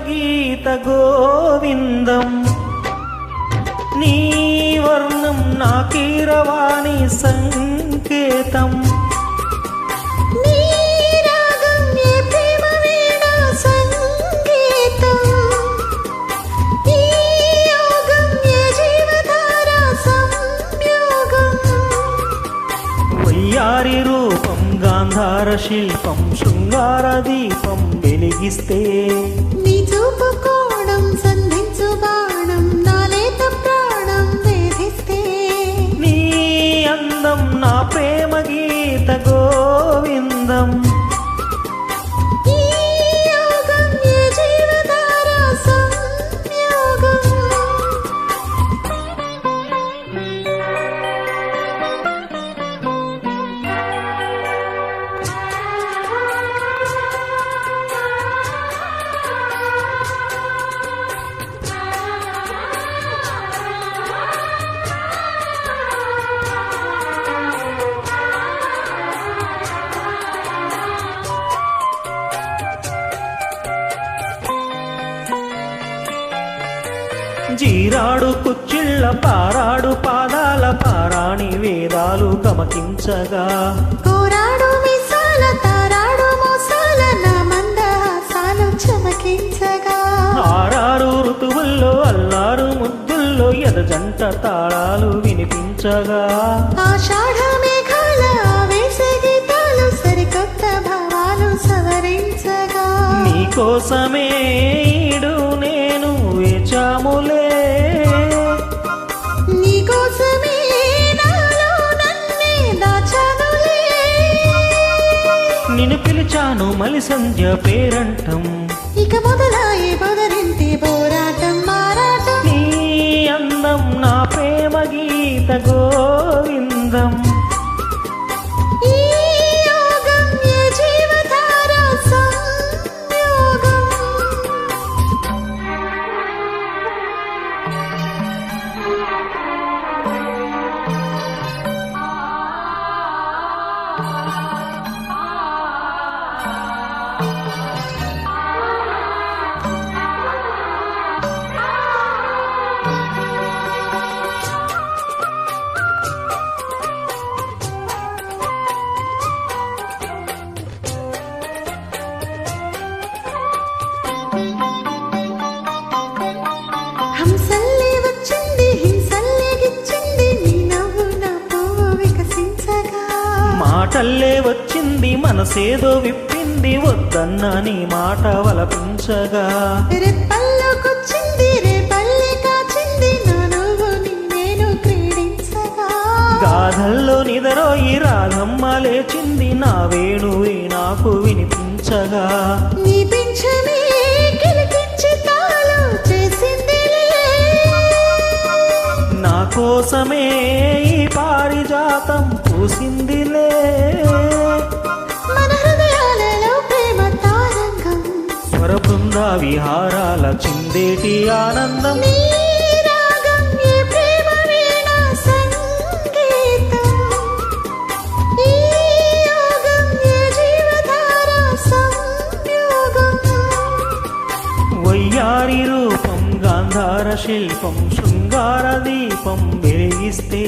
గీత గోవిందం నీ వర్ణం నా కీరవాణి సంకేతం వయ్యారి రూపం గాంధార శిల్పం శృంగార దీపం వెలిగిస్తే నీ చూపు కోణం సంధించు బాణం నాలేత ప్రాణం వేధిస్తే నీ అందం నా ప్రేమ గీత గోవిందం జీరాడు కుచ్చిళ్ళ పారాడు పాదాల పారాణి వేదాలు గమకించగా కోరాడు మిసాల తారాడు మోసాల నా మందహాసాలు చమకించగా ఆరారు ఋతువుల్లో అల్లారు ముద్దుల్లో ఎదజంట తాళాలు వినిపించగా ఆషాఢ మేఘాల ఆవేశ గీతాలు సరికొత్త భావాలు సవరించగా నీకోసమే ఈడు నేను వేచాములే నీకోసమే నాలో నన్నే దాచానులే నిన్ను పిలిచాను మలి సంధ్య పేరంటం ఇక మొదలాయే మొదరింటి పోరాటం మారాటం నీ అందం నా ప్రేమ గీత గోవిందం ఈ యోగం ఏ జీవధార సంయోగం హంసల్లే వచ్చింది హింసల్లే గిచ్చింది నీ నవ్వు నా పువ్వు వికసించగా మాటల్లే వచ్చింది మనసేదో విప్పింది వద్దన్న నీ మాట వలపించగా రెప్పల్లోకొచ్చింది రేపల్లె కాచింది నా నువ్వు నేను క్రీడించగా గాథల్లో నిదరోయి రాధమ్మ లేచింది నా వేణువే నాకు వినిపించగా నీ పింఛమే కిలికించి తాళు చేసిందిలే నా కోసమే ఈ పారిజాతం పూసిందిలే మన హృదయాలలో ప్రేమ తారంగం స్వర బృంద విహారాల చిందేటి ఆనందం నీ రాగం ఏ ప్రేమ వీణ సంగీతం ఈ యోగం ఏ జీవధార సంయోగం వయ్యారి రూపం గాంధార శిల్పం శృంగార దీపం వెలిగిస్తే